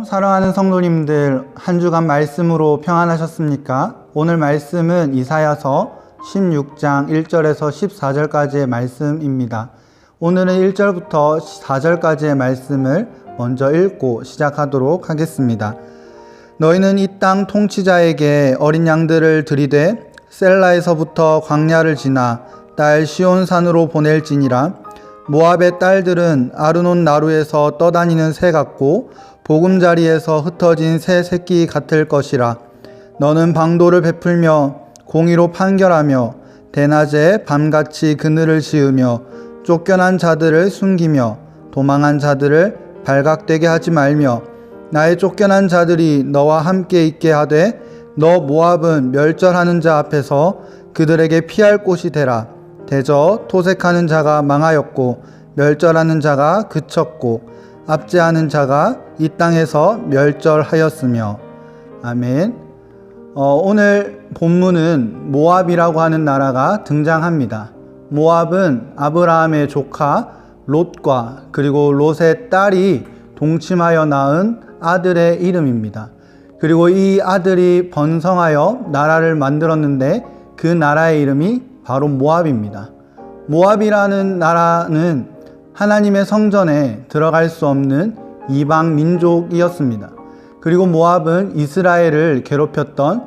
샬롬. 사랑하는 성도님들, 한 주간 말씀으로 평안하셨습니까? 오늘 말씀은 이사야서 16장 1절에서 14절까지의 말씀입니다. 오늘은 1절부터 4절까지의 말씀을 먼저 읽고 시작하도록 하겠습니다. 너희는 이 땅 통치자에게 어린 양들을 들이되 셀라에서부터 광야를 지나 딸 시온산으로 보낼지니라. 모압의 딸들은 아르논 나루에서 떠다니는 새 같고 보금자리에서 흩어진 새 새끼 같을 것이라. 너는 방도를 베풀며 공의로 판결하며 대낮에 밤같이 그늘을 지으며 쫓겨난 자들을 숨기며 도망한 자들을 발각되게 하지 말며 나의 쫓겨난 자들이 너와 함께 있게 하되 너 모압은 멸절하는 자 앞에서 그들에게 피할 곳이 되라. 대저 토색하는 자가 망하였고 멸절하는 자가 그쳤고 압제하는 자가 이 땅에서 멸절하였으며. 아멘. 오늘 본문은 모압이라고 하는 나라가 등장합니다. 모압은 아브라함의 조카 롯과 그리고 롯의 딸이 동침하여 낳은 아들의 이름입니다. 그리고 이 아들이 번성하여 나라를 만들었는데 그 나라의 이름이 바로 모압입니다. 모압이라는 나라는 하나님의 성전에 들어갈 수 없는 이방 민족이었습니다. 그리고 모압은 이스라엘을 괴롭혔던,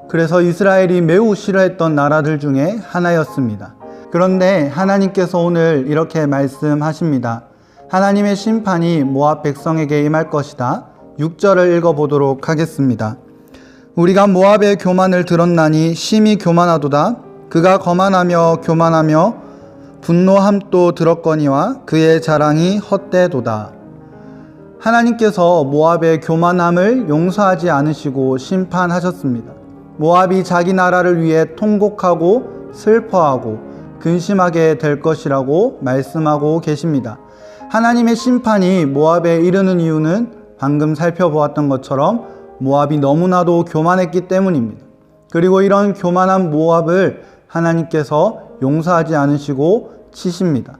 그래서 이스라엘이 매우 싫어했던 나라들 중에 하나였습니다. 그런데 하나님께서 오늘 이렇게 말씀하십니다. 하나님의 심판이 모압 백성에게 임할 것이다. 6절을 읽어보도록 하겠습니다. 우리가 모압의 교만을 들었나니 심히 교만하도다. 그가 거만하며 교만하며 분노함도 들었거니와 그의 자랑이 헛되도다. 하나님께서 모압의 교만함을 용서하지 않으시고 심판하셨습니다. 모압이 자기 나라를 위해 통곡하고 슬퍼하고 근심하게 될 것이라고 말씀하고 계십니다. 하나님의 심판이 모압에 이르는 이유는 방금 살펴보았던 것처럼 모압이 너무나도 교만했기 때문입니다. 그리고 이런 교만한 모압을 하나님께서 용서하지 않으시고 치십니다.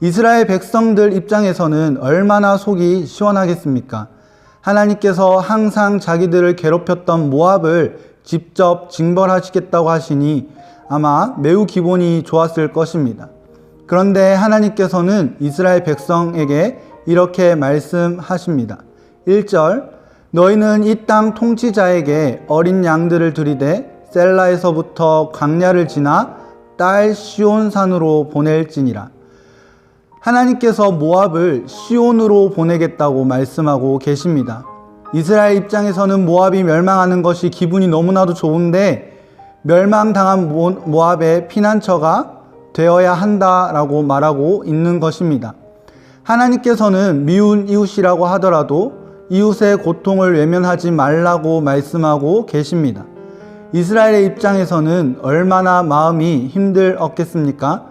이스라엘 백성들 입장에서는 얼마나 속이 시원하겠습니까? 하나님께서 항상 자기들을 괴롭혔던 모압을 직접 징벌하시겠다고 하시니 아마 매우 기분이 좋았을 것입니다. 그런데 하나님께서는 이스라엘 백성에게 이렇게 말씀하십니다. 1절, 너희는 이 땅 통치자에게 어린 양들을 들이되 셀라에서부터 광야를 지나 딸 시온산으로 보낼지니라. 하나님께서 모압을 시온으로 보내겠다고 말씀하고 계십니다. 이스라엘 입장에서는 모압이 멸망하는 것이 기분이 너무나도 좋은데 멸망당한 모압의 피난처가 되어야 한다라고 말하고 있는 것입니다. 하나님께서는 미운 이웃이라고 하더라도 이웃의 고통을 외면하지 말라고 말씀하고 계십니다. 이스라엘의 입장에서는 얼마나 마음이 힘들었겠습니까?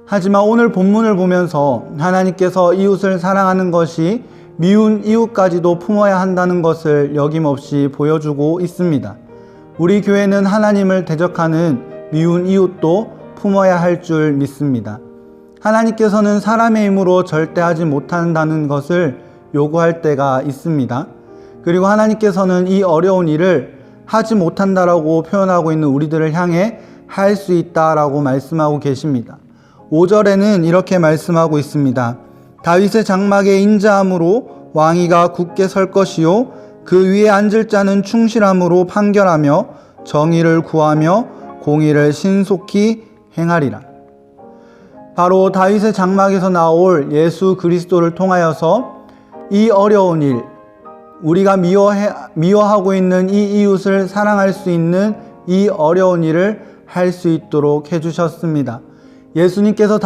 하지만 오늘 본문을 보면서 하나님께서 이웃을 사랑하는 것이 미운 이웃까지도 품어야 한다는 것을 여김없이 보여주고 있습니다. 우리 교회는 하나님을 대적하는 미운 이웃도 품어야 할 줄 믿습니다. 하나님께서는 사람의 힘으로 절대 하지 못한다는 것을 요구할 때가 있습니다. 그리고 하나님께서는 이 어려운 일을 하지 못한다라고 표현하고 있는 우리들을 향해 할 수 있다라고 말씀하고 계십니다. 5절에는 이렇게 말씀하고 있습니다. 다윗의 장막에 인자함으로 왕위가 굳게 설 것이요 그 위에 앉을 자는 충실함으로 판결하며 정의를 구하며 공의를 신속히 행하리라. 바로 다윗의 장막에서 나올 예수 그리스도를 통하여서 이 어려운 일, 우리가 미워하고 있는 이 이웃을 사랑할 수 있는 이 어려운 일을 할 수 있도록 해주셨습니다. 예수님께서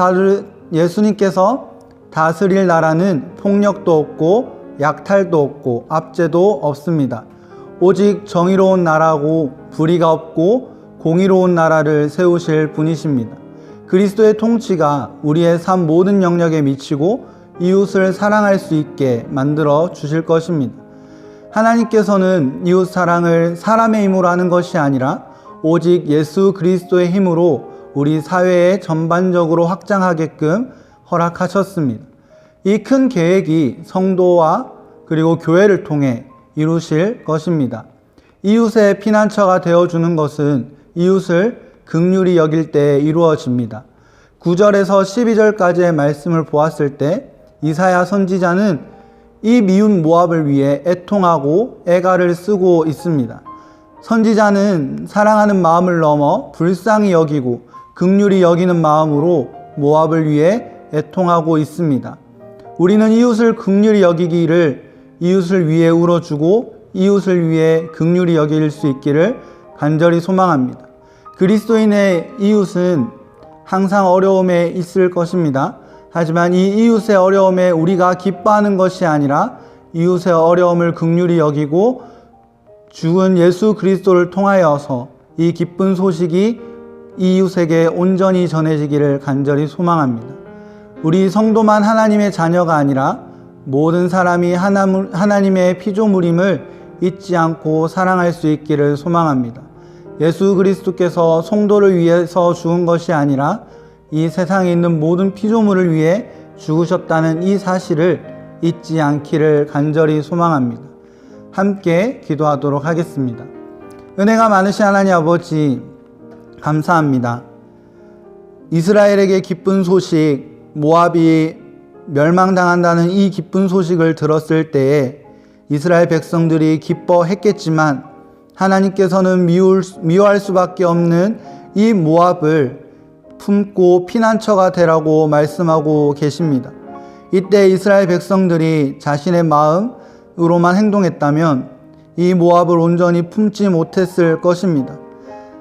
다스릴 나라는 폭력도 없고 약탈도 없고 압제도 없습니다. 오직 정의로운 나라고 불의가 없고 공의로운 나라를 세우실 분이십니다. 그리스도의 통치가 우리의 삶 모든 영역에 미치고 이웃을 사랑할 수 있게 만들어 주실 것입니다. 하나님께서는 이웃 사랑을 사람의 힘으로 하는 것이 아니라 오직 예수 그리스도의 힘으로 우리 사회에 전반적으로 확장하게끔 허락하셨습니다. 이 큰 계획이 성도와 그리고 교회를 통해 이루실 것입니다. 이웃의 피난처가 되어주는 것은 이웃을 긍휼히 여길 때 이루어집니다. 9절에서 12절까지의 말씀을 보았을 때 이사야 선지자는 이 미운 모압을 위해 애통하고 애가를 쓰고 있습니다. 선지자는 사랑하는 마음을 넘어 불쌍히 여기고 긍휼히 여기는 마음으로 모압을 위해 애통하고 있습니다. 우리는 이웃을 긍휼히 여기기를, 이웃을 위해 울어주고 이웃을 위해 긍휼히 여길 수 있기를 간절히 소망합니다. 그리스도인의 이웃은 항상 어려움에 있을 것입니다. 하지만 이 이웃의 어려움에 우리가 기뻐하는 것이 아니라 이웃의 어려움을 긍휼히 여기고 죽은 예수 그리스도를 통하여서 이 기쁜 소식이 이웃에게 온전히 전해지기를 간절히 소망합니다. 우리 성도만 하나님의 자녀가 아니라 모든 사람이 하나님의 피조물임을 잊지 않고 사랑할 수 있기를 소망합니다. 예수 그리스도께서 성도를 위해서 죽은 것이 아니라 이 세상에 있는 모든 피조물을 위해 죽으셨다는 이 사실을 잊지 않기를 간절히 소망합니다. 함께 기도하도록 하겠습니다. 은혜가 많으신 하나님 아버지, 감사합니다. 이스라엘에게 기쁜 소식, 모압이 멸망당한다는 이 기쁜 소식을 들었을 때에 이스라엘 백성들이 기뻐했겠지만 하나님께서는 미워할 수밖에 없는 이 모압을 품고 피난처가 되라고 말씀하고 계십니다. 이때 이스라엘 백성들이 자신의 마음으로만 행동했다면 이 모압을 온전히 품지 못했을 것입니다.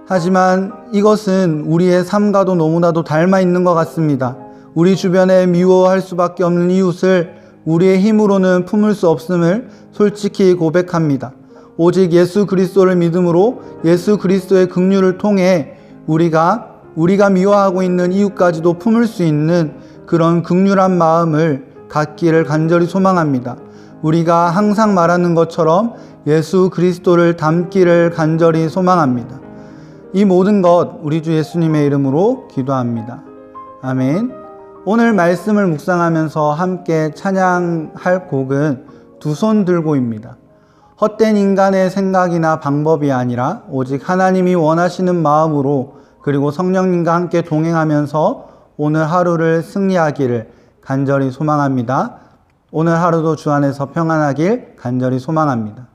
하지만 이것은 우리의 삶과도 너무나도 닮아 있는 것 같습니다. 우리 주변에 미워할 수밖에 없는 이웃을 우리의 힘으로는 품을 수 없음을 솔직히 고백합니다. 오직 예수 그리스도를 믿음으로 예수 그리스도의 긍휼을 통해 우리가 미워하고 있는 이웃까지도 품을 수 있는 그런 긍휼한 마음을 갖기를 간절히 소망합니다. 우리가 항상 말하는 것처럼 예수 그리스도를 닮기를 간절히 소망합니다. 이 모든 것 우리 주 예수님의 이름으로 기도합니다. 아멘. 오늘 말씀을 묵상하면서 함께 찬양할 곡은 두 손 들고입니다. 헛된 인간의 생각이나 방법이 아니라 오직 하나님이 원하시는 마음으로 그리고 성령님과 함께 동행하면서 오늘 하루를 승리하기를 간절히 소망합니다. 오늘 하루도 주 안에서 평안하길 간절히 소망합니다.